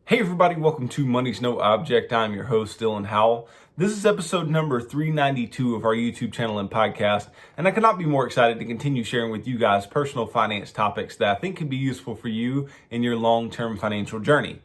Hey everybody, welcome to Money's No Object. I'm your host, Dylan Howell. This is episode number 392 of our YouTube channel and podcast, and I could not be more excited to continue sharing with you guys personal finance topics that I think could be useful for you in your long-term financial journey.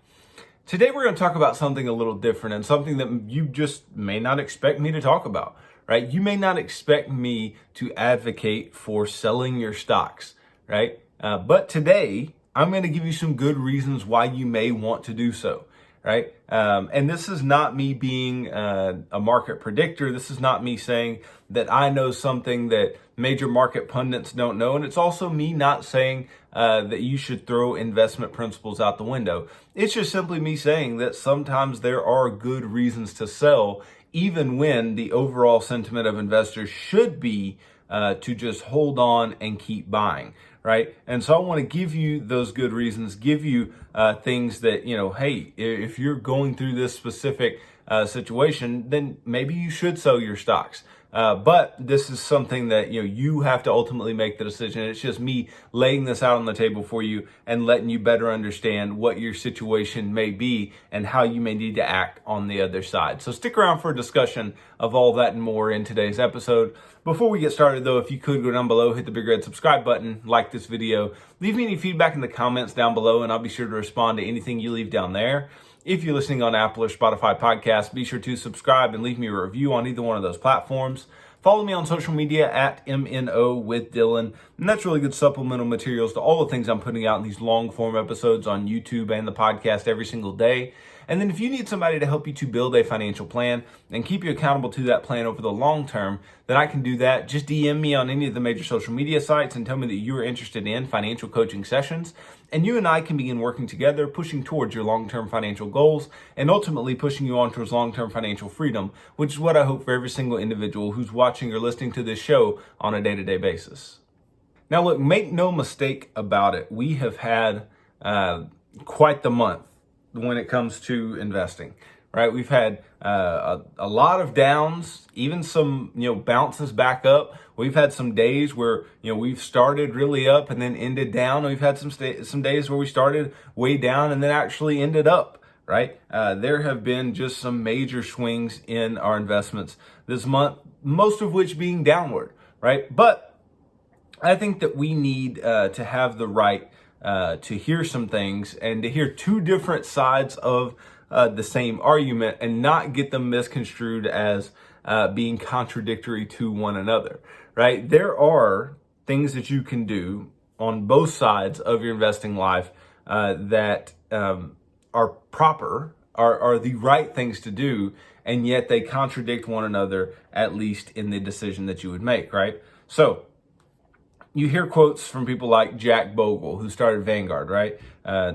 Today we're going to talk about something a little different and something that you just may not expect me to talk about, right? You may not expect me to advocate for selling your stocks, right? But today, I'm going to give you some good reasons why you may want to do so, right? And this is not me being a market predictor. This is not me saying that I know something that major market pundits don't know. And it's also me not saying that you should throw investment principles out the window. It's just simply me saying that sometimes there are good reasons to sell, even when the overall sentiment of investors should be to just hold on and keep buying, right? And so I want to give you those good reasons, give you things that, hey, if you're going through this specific situation, then maybe you should sell your stocks. But this is something that, you have to ultimately make the decision. It's just me laying this out on the table for you and letting you better understand what your situation may be and how you may need to act on the other side. So stick around for a discussion of all that and more in today's episode. Before we get started though, if you could go down below, hit the big red subscribe button, like this video, leave me any feedback in the comments down below and I'll be sure to respond to anything you leave down there. If you're listening on Apple or Spotify podcasts, be sure to subscribe and leave me a review on either one of those platforms. Follow me on social media at MNO with Dylan. And that's really good supplemental materials to all the things I'm putting out in these long form episodes on YouTube and the podcast every single day. And then if you need somebody to help you to build a financial plan and keep you accountable to that plan over the long term, then I can do that. Just DM me on any of the major social media sites and tell me that you are interested in financial coaching sessions. And you and I can begin working together, pushing towards your long-term financial goals and ultimately pushing you on towards long-term financial freedom, which is what I hope for every single individual who's watching or listening to this show on a day-to-day basis. Now look, make no mistake about it. We have had quite the month when it comes to investing, right? We've had a lot of downs, even some, bounces back up. We've had some days where, we've started really up and then ended down. We've had some days where we started way down and then actually ended up, right? There have been just some major swings in our investments this month, most of which being downward, right? But I think that we need to have the right to hear some things and to hear two different sides of the same argument and not get them misconstrued as being contradictory to one another, right? There are things that you can do on both sides of your investing life that are proper, are the right things to do, and yet they contradict one another, at least in the decision that you would make, right? So you hear quotes from people like Jack Bogle, who started Vanguard, right?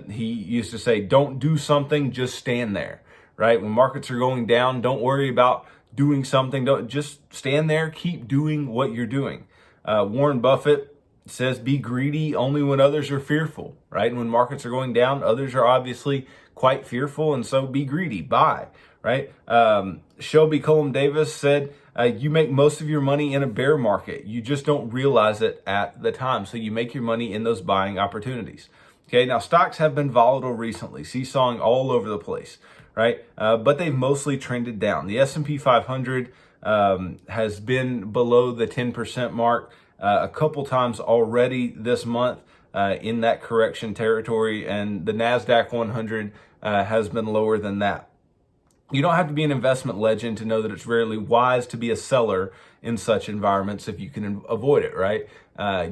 He used to say, don't do something, just stand there, right? When markets are going down, don't worry about doing something. Don't just stand there, keep doing what you're doing. Warren Buffett says, be greedy only when others are fearful, right? And when markets are going down, others are obviously quite fearful, and so be greedy, buy, right? Shelby Cullum Davis said, you make most of your money in a bear market. You just don't realize it at the time. So you make your money in those buying opportunities. Okay, now stocks have been volatile recently, seesawing all over the place, right? But they've mostly trended down. The S&P 500 has been below the 10% mark a couple times already this month in that correction territory, and the NASDAQ 100 has been lower than that. You don't have to be an investment legend to know that it's rarely wise to be a seller in such environments if you can avoid it, right?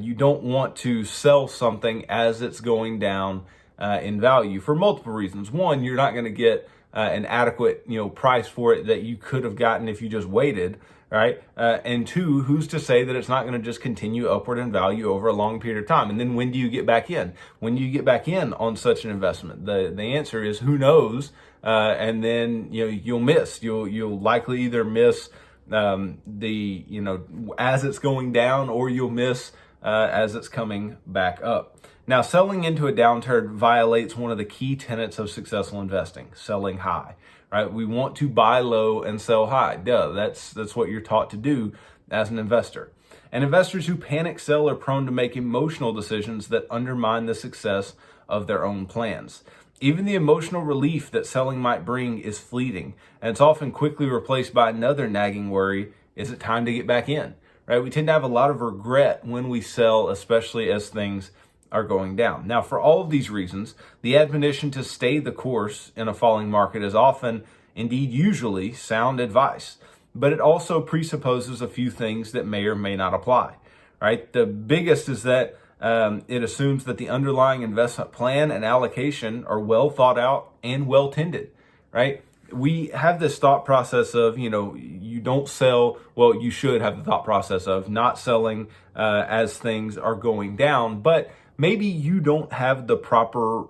You don't want to sell something as it's going down in value for multiple reasons. One, you're not going to get an adequate, price for it that you could have gotten if you just waited, right? And two, who's to say that it's not going to just continue upward in value over a long period of time? And then when do you get back in? When do you get back in on such an investment? The answer is who knows? And then, you'll miss. You'll likely either miss as it's going down, or you'll miss as it's coming back up. Now, selling into a downturn violates one of the key tenets of successful investing, selling high, right? We want to buy low and sell high. Duh, that's what you're taught to do as an investor. And investors who panic sell are prone to make emotional decisions that undermine the success of their own plans. Even the emotional relief that selling might bring is fleeting, and it's often quickly replaced by another nagging worry: is it time to get back in? Right? We tend to have a lot of regret when we sell, especially as things are going down. Now, for all of these reasons, the admonition to stay the course in a falling market is often, indeed usually, sound advice. But it also presupposes a few things that may or may not apply. Right? The biggest is that it assumes that the underlying investment plan and allocation are well thought out and well tended. Right? We have this thought process of, you don't sell. Well, you should have the thought process of not selling as things are going down, but maybe you don't have the proper,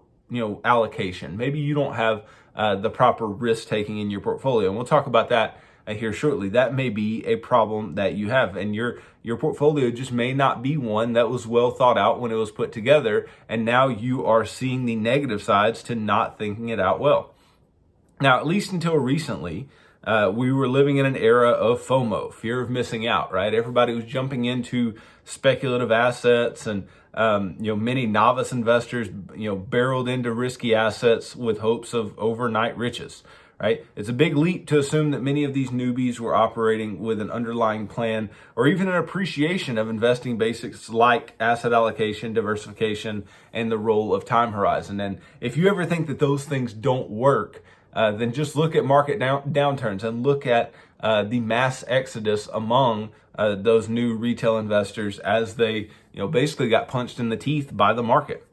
allocation. Maybe you don't have the proper risk taking in your portfolio. And we'll talk about that here shortly. That may be a problem that you have, and your portfolio just may not be one that was well thought out when it was put together. And now you are seeing the negative sides to not thinking it out well. Now, at least until recently, we were living in an era of FOMO, fear of missing out, right? Everybody was jumping into speculative assets, and many novice investors, barreled into risky assets with hopes of overnight riches, right? It's a big leap to assume that many of these newbies were operating with an underlying plan or even an appreciation of investing basics like asset allocation, diversification, and the role of time horizon. And if you ever think that those things don't work, then just look at market downturns and look at the mass exodus among those new retail investors as they, basically got punched in the teeth by the market.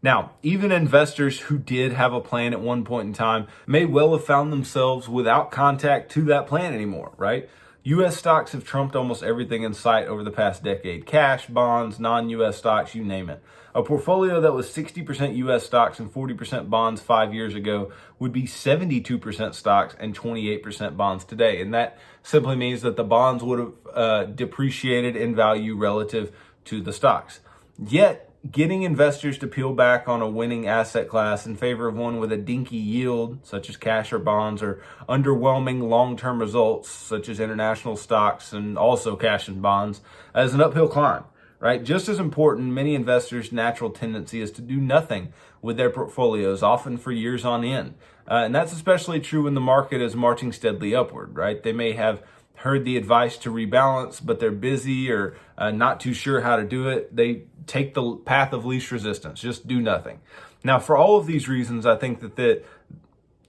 Now, even investors who did have a plan at one point in time may well have found themselves without contact to that plan anymore, right? U.S. stocks have trumped almost everything in sight over the past decade. Cash, bonds, non-U.S. stocks, you name it. A portfolio that was 60% U.S. stocks and 40% bonds 5 years ago would be 72% stocks and 28% bonds today. And that simply means that the bonds would have depreciated in value relative to the stocks. Yet, getting investors to peel back on a winning asset class in favor of one with a dinky yield, such as cash or bonds, or underwhelming long-term results, such as international stocks and also cash and bonds, is an uphill climb, right? Just as important, many investors' natural tendency is to do nothing with their portfolios, often for years on end. And that's especially true when the market is marching steadily upward, right? They may have heard the advice to rebalance, but they're busy or not too sure how to do it. They take the path of least resistance, just do nothing. Now, for all of these reasons, I think that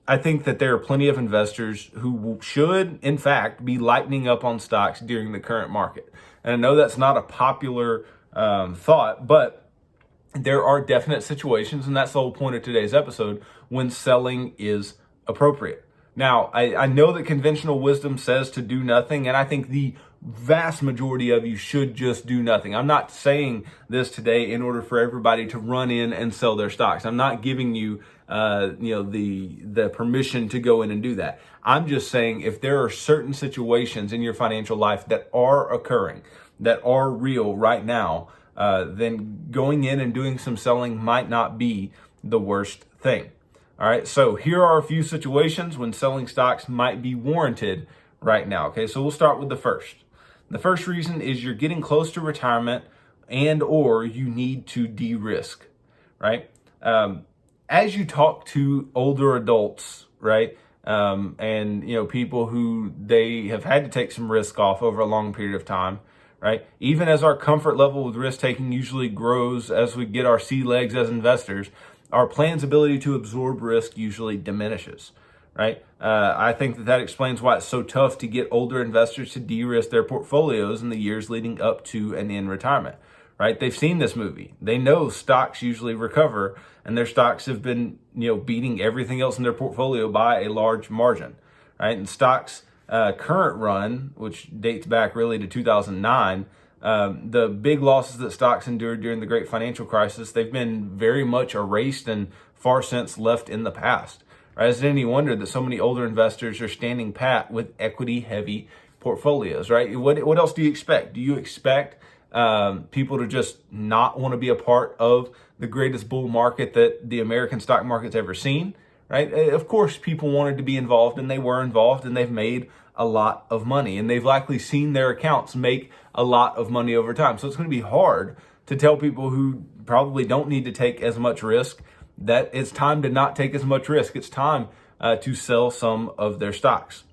there are plenty of investors who should, in fact, be lightening up on stocks during the current market. And I know that's not a popular thought, but there are definite situations, and that's the whole point of today's episode, when selling is appropriate. Now, I know that conventional wisdom says to do nothing, and I think the vast majority of you should just do nothing. I'm not saying this today in order for everybody to run in and sell their stocks. I'm not giving you, the permission to go in and do that. I'm just saying if there are certain situations in your financial life that are occurring, that are real right now, then going in and doing some selling might not be the worst thing. All right, so here are a few situations when selling stocks might be warranted right now. Okay, so we'll start with the first. The first reason is you're getting close to retirement and or you need to de-risk, right? As you talk to older adults, right, and people who they have had to take some risk off over a long period of time, right? Even as our comfort level with risk taking usually grows as we get our sea legs as investors, our plan's ability to absorb risk usually diminishes, right? I think that explains why it's so tough to get older investors to de-risk their portfolios in the years leading up to and in retirement, right? They've seen this movie. They know stocks usually recover, and their stocks have been, beating everything else in their portfolio by a large margin, right? And stocks' current run, which dates back really to 2009, the big losses that stocks endured during the great financial crisis, they've been very much erased and far since left in the past. Right? Is it any wonder that so many older investors are standing pat with equity-heavy portfolios, right? What else do you expect? Do you expect people to just not want to be a part of the greatest bull market that the American stock market's ever seen, right? Of course, people wanted to be involved, and they were involved, and they've made a lot of money, and they've likely seen their accounts make a lot of money over time. So it's going to be hard to tell people who probably don't need to take as much risk that it's time to not take as much risk. It's time to sell some of their stocks.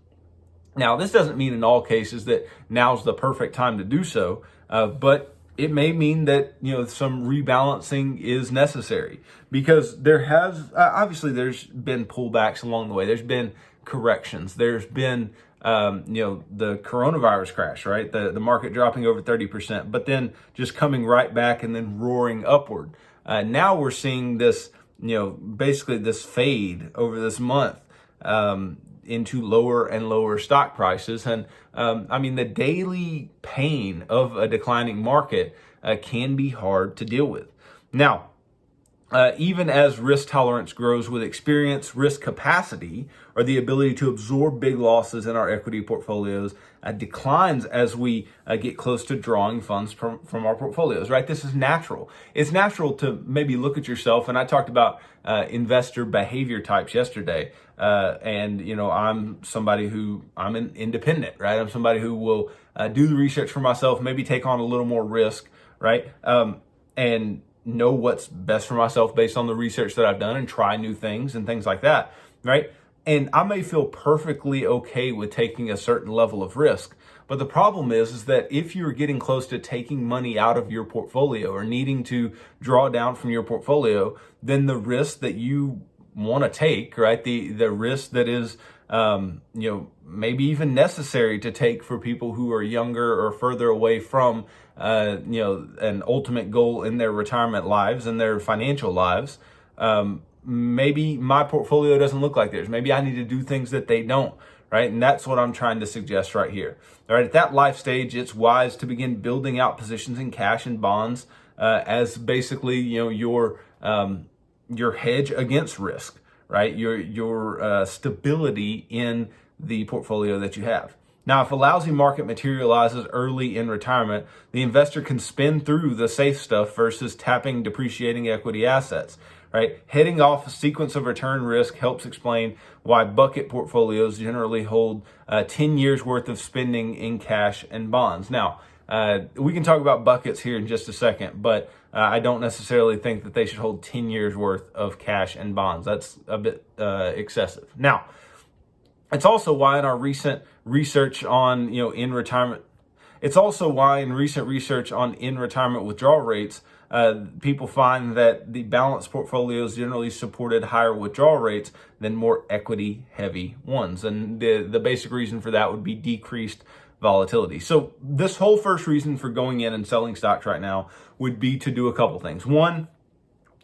Now, this doesn't mean in all cases that now's the perfect time to do so, but it may mean that, some rebalancing is necessary, because there has obviously there's been pullbacks along the way. There's been corrections. There's been the coronavirus crash, right? The market dropping over 30%, but then just coming right back and then roaring upward. Now we're seeing this, basically this fade over this month into lower and lower stock prices. And the daily pain of a declining market can be hard to deal with. Now, even as risk tolerance grows with experience, risk capacity, or the ability to absorb big losses in our equity portfolios, declines as we get close to drawing funds from our portfolios, right? This is natural. It's natural to maybe look at yourself, and I talked about investor behavior types yesterday, and I'm an independent, right? I'm somebody who will do the research for myself, maybe take on a little more risk, right? And know what's best for myself based on the research that I've done, and try new things and things like that, right? And I may feel perfectly okay with taking a certain level of risk. But the problem is that if you're getting close to taking money out of your portfolio or needing to draw down from your portfolio, then the risk that you want to take, right? The risk that is, maybe even necessary to take for people who are younger or further away from, an ultimate goal in their retirement lives and their financial lives. Maybe my portfolio doesn't look like theirs. Maybe I need to do things that they don't, right? And that's what I'm trying to suggest right here. All right, at that life stage, it's wise to begin building out positions in cash and bonds as basically, your hedge against risk, right? Your stability in the portfolio that you have. Now, if a lousy market materializes early in retirement, the investor can spin through the safe stuff versus tapping depreciating equity assets, right? Heading off a sequence of return risk helps explain why bucket portfolios generally hold 10 years worth of spending in cash and bonds. Now, we can talk about buckets here in just a second, but I don't necessarily think that they should hold 10 years worth of cash and bonds. That's a bit excessive. Now, it's also why in our recent research on, in retirement, it's also why in recent research on in retirement withdrawal rates, people find that the balanced portfolios generally supported higher withdrawal rates than more equity heavy ones. And the basic reason for that would be decreased volatility. So this whole first reason for going in and selling stocks right now would be to do a couple things. One,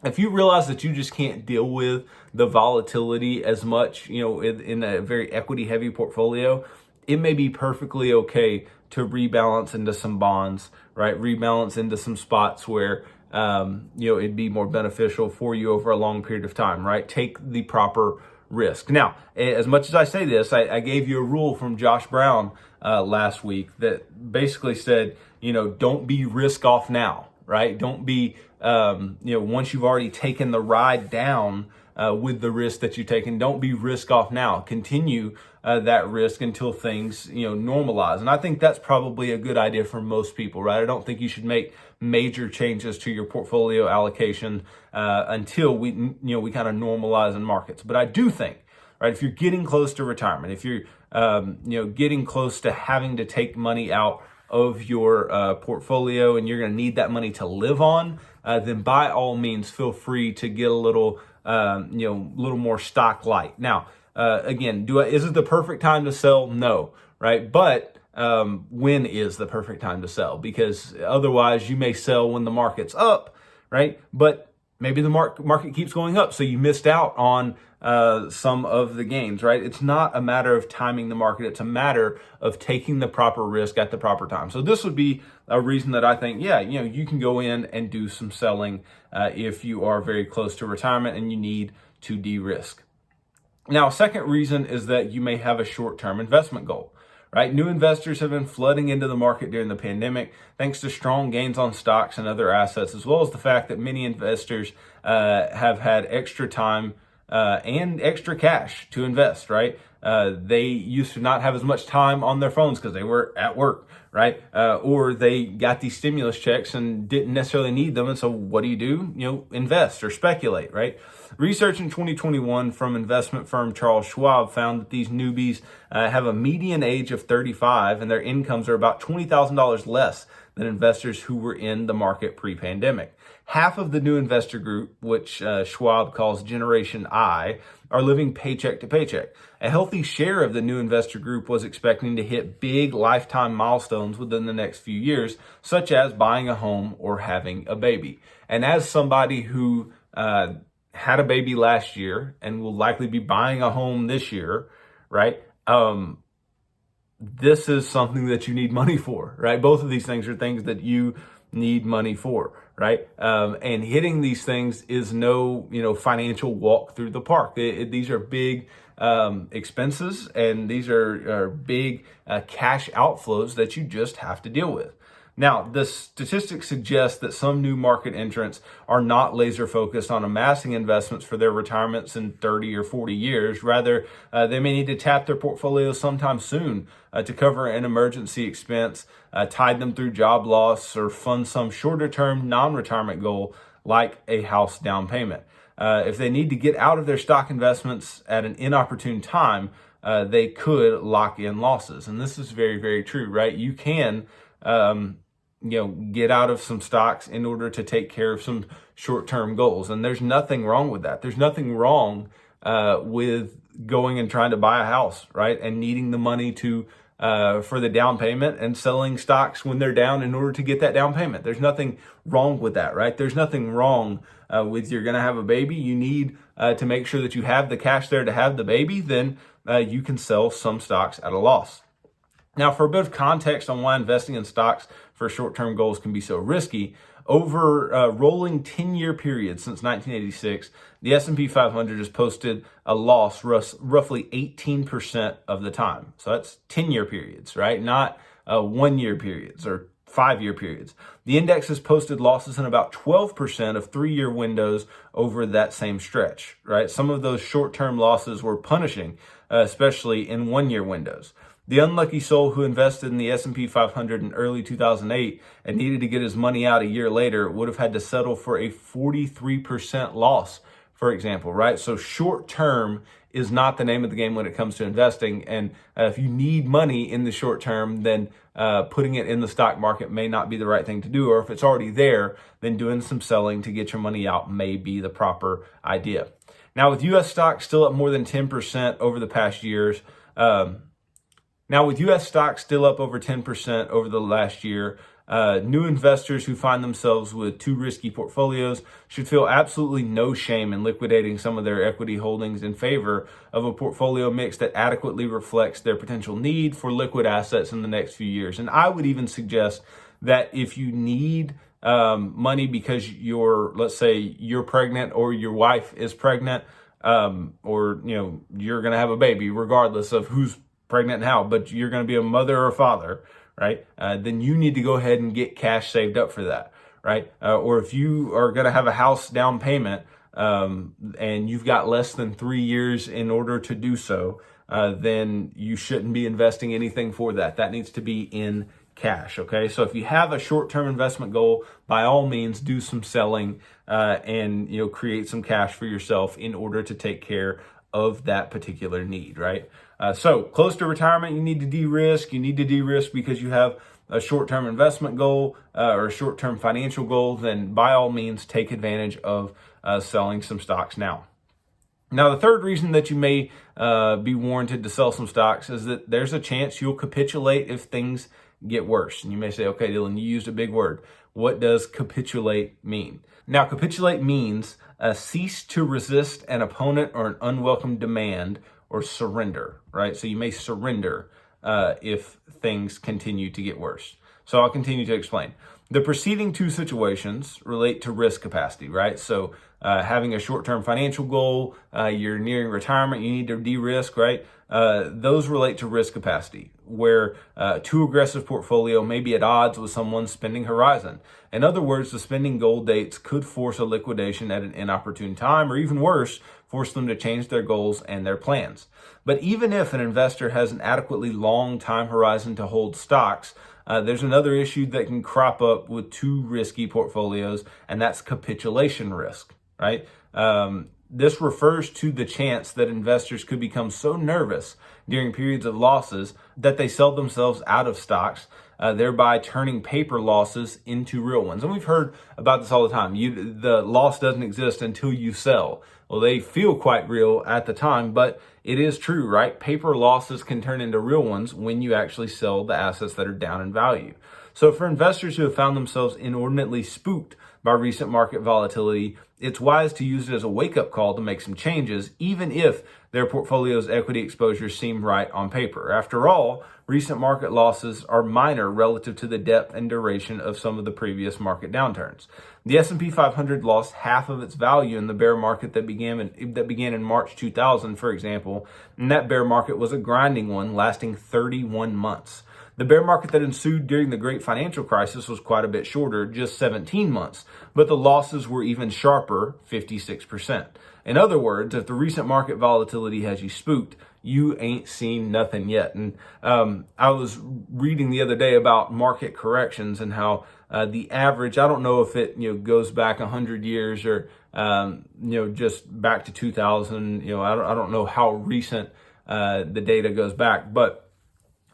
if you realize that you just can't deal with the volatility as much, in a very equity heavy portfolio, it may be perfectly okay to rebalance into some bonds, right? Rebalance into some spots where, it'd be more beneficial for you over a long period of time, right? Take the proper risk. Now, as much as I say this, I gave you a rule from Josh Brown last week that basically said, don't be risk off now, right? Don't be, once you've already taken the ride down with the risk that you've taken, don't be risk off now. Continue that risk until things, normalize. And I think that's probably a good idea for most people, right? I don't think you should make major changes to your portfolio allocation until we kind of normalize in markets. But I do think, right, if you're getting close to retirement, if you're, getting close to having to take money out of your portfolio and you're going to need that money to live on, then by all means, feel free to get a little, little more stock light. Now, again, is it the perfect time to sell? No, right? But when is the perfect time to sell? Because otherwise you may sell when the market's up, right? But maybe the market keeps going up, so you missed out on some of the gains, right? It's not a matter of timing the market. It's a matter of taking the proper risk at the proper time. So this would be a reason that I think, you can go in and do some selling if you are very close to retirement and you need to de-risk. Now, a second reason is that you may have a short-term investment goal, right? New investors have been flooding into the market during the pandemic thanks to strong gains on stocks and other assets, as well as the fact that many investors have had extra time and extra cash to invest, right? They used to not have as much time on their phones because they were at work, right? Or they got these stimulus checks and didn't necessarily need them. And so what do? Invest or speculate, right? Research in 2021 from investment firm Charles Schwab found that these newbies have a median age of 35 and their incomes are about $20,000 less than investors who were in the market pre-pandemic. Half of the new investor group, which Schwab calls Generation I, are living paycheck to paycheck. A healthy share of the new investor group was expecting to hit big lifetime milestones within the next few years, such as buying a home or having a baby. And as somebody who had a baby last year and will likely be buying a home this year, right? This is something that you need money for, right? Both of these things are things that you need money for, right? And hitting these things is no, financial walk through the park. These are big expenses, and these are big cash outflows that you just have to deal with. Now, the statistics suggest that some new market entrants are not laser focused on amassing investments for their retirements in 30 or 40 years. Rather, they may need to tap their portfolios sometime soon to cover an emergency expense, tide them through job loss, or fund some shorter term non-retirement goal like a house down payment. If they need to get out of their stock investments at an inopportune time, they could lock in losses. And this is very, very true, right? You can get out of some stocks in order to take care of some short-term goals. And there's nothing wrong with that. There's nothing wrong with going and trying to buy a house, right? And needing the money for the down payment and selling stocks when they're down in order to get that down payment. There's nothing wrong with that, right? There's nothing wrong with you're going to have a baby. You need to make sure that you have the cash there to have the baby. Then you can sell some stocks at a loss. Now, for a bit of context on why investing in stocks for short-term goals can be so risky, over rolling 10-year periods since 1986, the S&P 500 has posted a loss roughly 18% of the time. So that's 10-year periods, right? Not 1-year periods or 5-year periods. The index has posted losses in about 12% of 3-year windows over that same stretch, right? Some of those short-term losses were punishing, especially in 1-year windows. The unlucky soul who invested in the S&P 500 in early 2008 and needed to get his money out a year later would have had to settle for a 43% loss, for example, right? So short term is not the name of the game when it comes to investing. And if you need money in the short term, then putting it in the stock market may not be the right thing to do. Or if it's already there, then doing some selling to get your money out may be the proper idea. Now, with U.S. stocks still up more than 10% over the past years, over 10% over the last year, new investors who find themselves with too risky portfolios should feel absolutely no shame in liquidating some of their equity holdings in favor of a portfolio mix that adequately reflects their potential need for liquid assets in the next few years. And I would even suggest that if you need money because let's say you're pregnant or your wife is pregnant, or you're going to have a baby, regardless of who's pregnant and how, but you're going to be a mother or a father, right? Then you need to go ahead and get cash saved up for that, right? Or if you are going to have a house down payment and you've got less than 3 years in order to do so, then you shouldn't be investing anything for that. That needs to be in cash, okay? So if you have a short-term investment goal, by all means, do some selling and create some cash for yourself in order to take care of that particular need, right? So close to retirement, you need to de-risk. You need to de-risk because you have a short-term investment goal or a short-term financial goal. Then by all means, take advantage of selling some stocks now. Now, the third reason that you may be warranted to sell some stocks is that there's a chance you'll capitulate if things get worse. And you may say, okay, Dylan, you used a big word. What does capitulate mean? Now, capitulate means cease to resist an opponent or an unwelcome demand or surrender, right? So you may surrender if things continue to get worse. So I'll continue to explain. The preceding two situations relate to risk capacity, right? So having a short-term financial goal, you're nearing retirement, you need to de-risk, right? Those relate to risk capacity. where too aggressive portfolio may be at odds with someone's spending horizon. In other words, the spending goal dates could force a liquidation at an inopportune time, or even worse, force them to change their goals and their plans. But even if an investor has an adequately long time horizon to hold stocks, there's another issue that can crop up with too risky portfolios, and that's capitulation risk, right? This refers to the chance that investors could become so nervous during periods of losses that they sell themselves out of stocks, thereby turning paper losses into real ones. And we've heard about this all the time. The loss doesn't exist until you sell. Well, they feel quite real at the time, but it is true, right? Paper losses can turn into real ones when you actually sell the assets that are down in value. So for investors who have found themselves inordinately spooked by recent market volatility, it's wise to use it as a wake-up call to make some changes, even if their portfolio's equity exposures seem right on paper. After all, recent market losses are minor relative to the depth and duration of some of the previous market downturns. The S&P 500 lost half of its value in the bear market that began in March 2000, for example, and that bear market was a grinding one lasting 31 months. The bear market that ensued during the great financial crisis was quite a bit shorter, just 17 months, but the losses were even sharper, 56%. In other words, if the recent market volatility has you spooked, you ain't seen nothing yet. And I was reading the other day about market corrections and how the average, I don't know if it goes back 100 years or just back to 2000. I don't know how recent the data goes back, but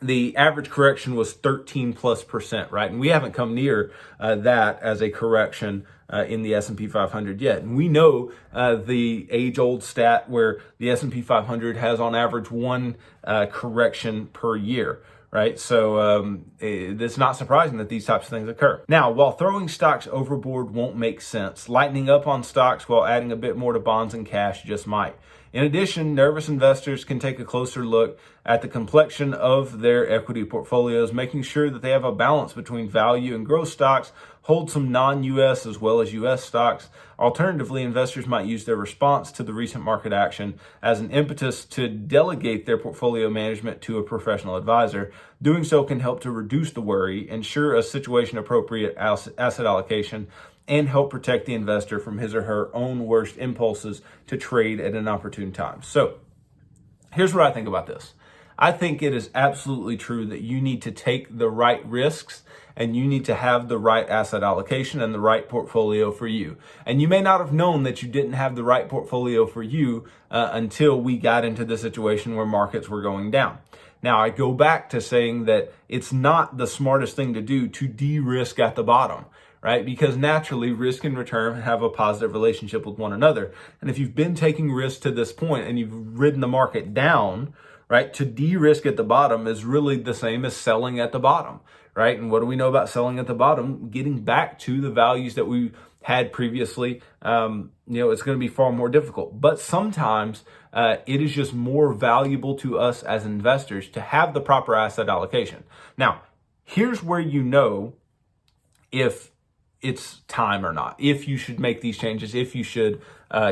the average correction was 13+%, right? And we haven't come near that as a correction in the S&P 500 yet. And we know the age-old stat where the S&P 500 has on average one correction per year, right? So it's not surprising that these types of things occur. Now, while throwing stocks overboard won't make sense, lightening up on stocks while adding a bit more to bonds and cash just might. In addition, nervous investors can take a closer look at the complexion of their equity portfolios, making sure that they have a balance between value and growth stocks, hold some non-U.S. as well as U.S. stocks. Alternatively, investors might use their response to the recent market action as an impetus to delegate their portfolio management to a professional advisor. Doing so can help to reduce the worry, ensure a situation-appropriate asset allocation, and help protect the investor from his or her own worst impulses to trade at an opportune time. So here's what I think about this. I think it is absolutely true that you need to take the right risks and you need to have the right asset allocation and the right portfolio for you. And you may not have known that you didn't have the right portfolio for you until we got into the situation where markets were going down. Now, I go back to saying that it's not the smartest thing to do to de-risk at the bottom, right? Because naturally, risk and return have a positive relationship with one another. And if you've been taking risks to this point and you've ridden the market down, right, to de-risk at the bottom is really the same as selling at the bottom, right? And what do we know about selling at the bottom? Getting back to the values that we had previously, it's going to be far more difficult. But sometimes it is just more valuable to us as investors to have the proper asset allocation. Now, here's where you know if it's time or not, if you should make these changes, if you should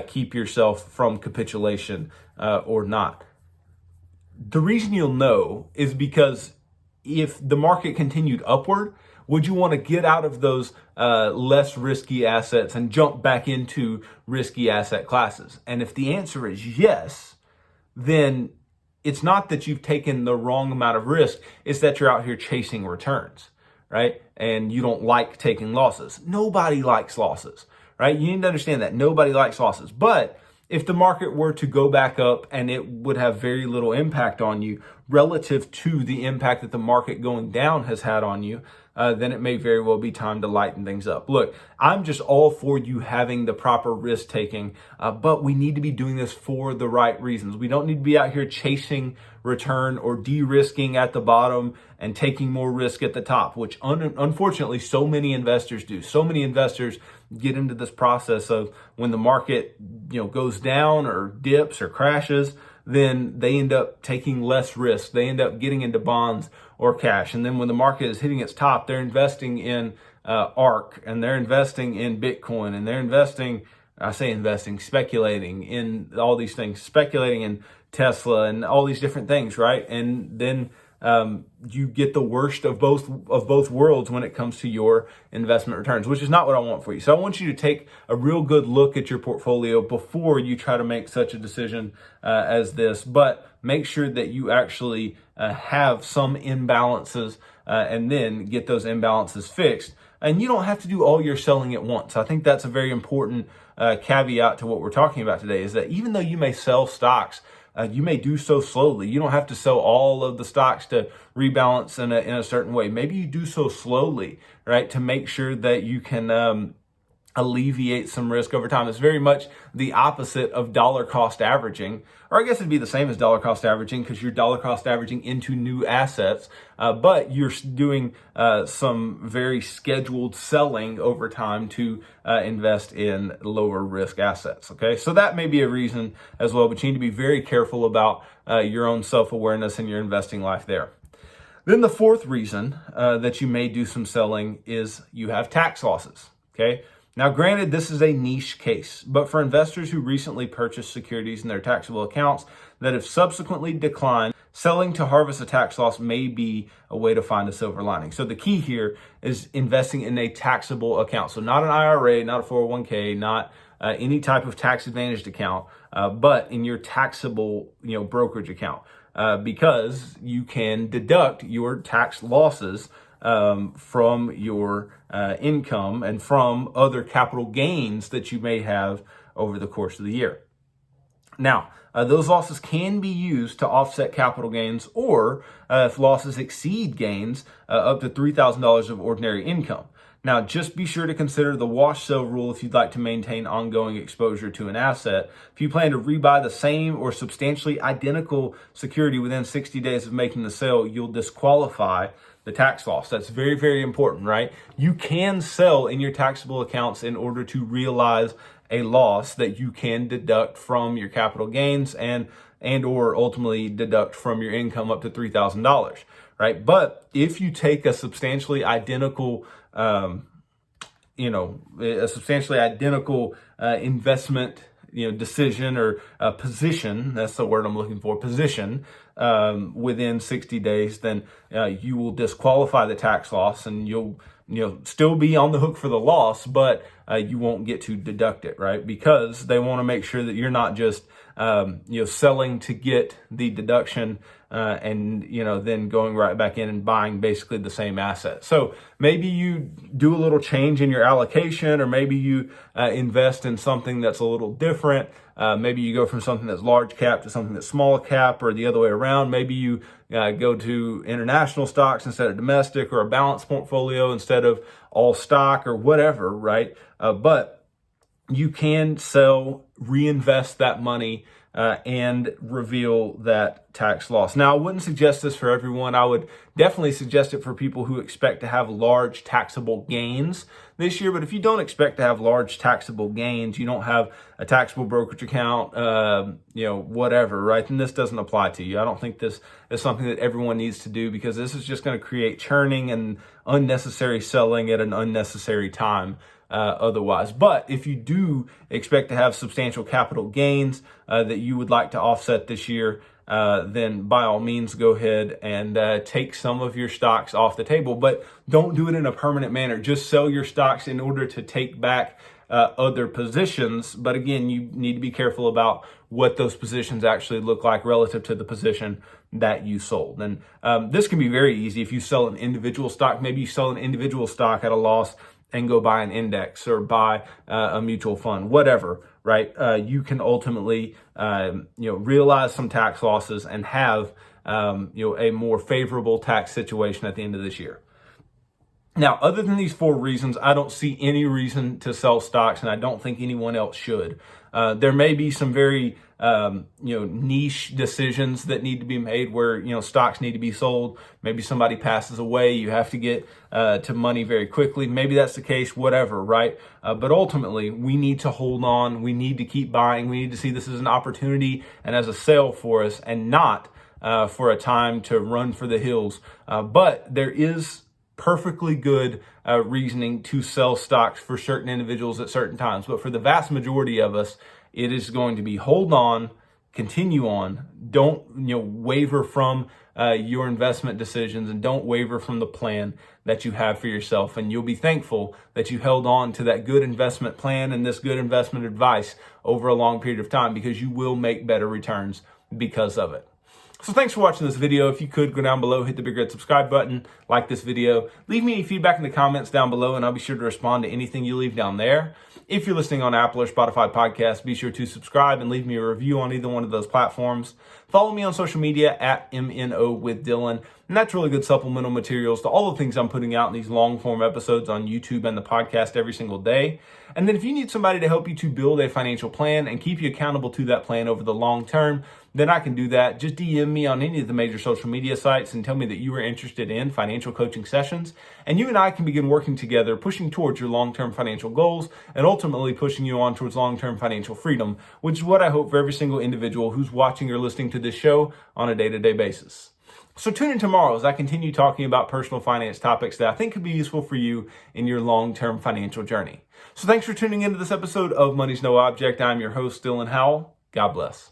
keep yourself from capitulation or not. The reason you'll know is because if the market continued upward, would you want to get out of those less risky assets and jump back into risky asset classes? And if the answer is yes, then it's not that you've taken the wrong amount of risk, it's that you're out here chasing returns, right? And you don't like taking losses. Nobody likes losses, right? You need to understand that nobody likes losses. But if the market were to go back up and it would have very little impact on you relative to the impact that the market going down has had on you, then it may very well be time to lighten things up. Look, I'm just all for you having the proper risk taking, but we need to be doing this for the right reasons. We don't need to be out here chasing return or de-risking at the bottom and taking more risk at the top, which unfortunately so many investors do. So many investors get into this process of when the market goes down or dips or crashes, then they end up taking less risk. They end up getting into bonds or cash. And then when the market is hitting its top, they're investing in ARK and they're investing in Bitcoin and they're speculating in all these things, speculating in Tesla and all these different things, right? And then you get the worst of both worlds when it comes to your investment returns, which is not what I want for you. So I want you to take a real good look at your portfolio before you try to make such a decision as this, but make sure that you actually have some imbalances and then get those imbalances fixed. And you don't have to do all your selling at once. I think that's a very important caveat to what we're talking about today, is that even though you may sell stocks, you may do so slowly. You don't have to sell all of the stocks to rebalance in a certain way. Maybe you do so slowly, right, to make sure that you can alleviate some risk over time. It's very much the opposite of dollar cost averaging, or I guess it'd be the same as dollar cost averaging because you're dollar cost averaging into new assets, but you're doing some very scheduled selling over time to invest in lower risk assets. Okay, so that may be a reason as well, but you need to be very careful about your own self-awareness in your investing life there. Then the fourth reason that you may do some selling is you have tax losses. Okay. Now, granted, this is a niche case, but for investors who recently purchased securities in their taxable accounts that have subsequently declined, selling to harvest a tax loss may be a way to find a silver lining. So the key here is investing in a taxable account. So not an IRA, not a 401k, not any type of tax advantaged account, but in your taxable, brokerage account, because you can deduct your tax losses from your income and from other capital gains that you may have over the course of the year. Now, those losses can be used to offset capital gains, or if losses exceed gains, up to $3,000 of ordinary income. Now, just be sure to consider the wash sale rule if you'd like to maintain ongoing exposure to an asset. If you plan to rebuy the same or substantially identical security within 60 days of making the sale, you'll disqualify the tax loss. That's very, very important, right? You can sell in your taxable accounts in order to realize a loss that you can deduct from your capital gains and or ultimately deduct from your income up to $3,000, right? But if you take a substantially identical investment, decision or position, that's the word I'm looking for, position, within 60 days, then you will disqualify the tax loss, and you'll still be on the hook for the loss, but you won't get to deduct it, right? Because they want to make sure that you're not just selling to get the deduction and then going right back in and buying basically the same asset. So maybe you do a little change in your allocation, or maybe you invest in something that's a little different. Maybe you go from something that's large cap to something that's small cap, or the other way around. Maybe you go to international stocks instead of domestic, or a balanced portfolio instead of all stock, or whatever, right? But you can sell, reinvest that money, and reveal that tax loss. Now, I wouldn't suggest this for everyone. I would definitely suggest it for people who expect to have large taxable gains this year. But if you don't expect to have large taxable gains, you don't have a taxable brokerage account, whatever, right? Then this doesn't apply to you. I don't think this is something that everyone needs to do, because this is just going to create churning and unnecessary selling at an unnecessary time. Otherwise. But if you do expect to have substantial capital gains that you would like to offset this year, then by all means go ahead and take some of your stocks off the table. But don't do it in a permanent manner. Just sell your stocks in order to take back other positions. But again, you need to be careful about what those positions actually look like relative to the position that you sold. And this can be very easy. If you sell an individual stock, maybe you sell an individual stock at a loss and go buy an index or buy a mutual fund, whatever, right? You can ultimately, realize some tax losses and have, a more favorable tax situation at the end of this year. Now, other than these four reasons, I don't see any reason to sell stocks, and I don't think anyone else should. There may be some very, niche decisions that need to be made where, stocks need to be sold. Maybe somebody passes away. You have to get to money very quickly. Maybe that's the case, whatever, right? But ultimately, we need to hold on. We need to keep buying. We need to see this as an opportunity and as a sale for us, and not for a time to run for the hills. But there is perfectly good reasoning to sell stocks for certain individuals at certain times. But for the vast majority of us, it is going to be hold on, continue on. Don't waver from your investment decisions, and don't waver from the plan that you have for yourself. And you'll be thankful that you held on to that good investment plan and this good investment advice over a long period of time, because you will make better returns because of it. So thanks for watching this video. If you could, go down below, hit the big red subscribe button, like this video, leave me any feedback in the comments down below, and I'll be sure to respond to anything you leave down there. If you're listening on Apple or Spotify podcasts, be sure to subscribe and leave me a review on either one of those platforms. Follow me on social media at MNO with Dylan. And that's really good supplemental materials to all the things I'm putting out in these long form episodes on YouTube and the podcast every single day. And then if you need somebody to help you to build a financial plan and keep you accountable to that plan over the long term, then I can do that. Just DM me on any of the major social media sites and tell me that you are interested in financial coaching sessions. And you and I can begin working together, pushing towards your long-term financial goals and ultimately pushing you on towards long-term financial freedom, which is what I hope for every single individual who's watching or listening to this show on a day-to-day basis. So tune in tomorrow as I continue talking about personal finance topics that I think could be useful for you in your long-term financial journey. So thanks for tuning into this episode of Money's No Object. I'm your host, Dylan Howell. God bless.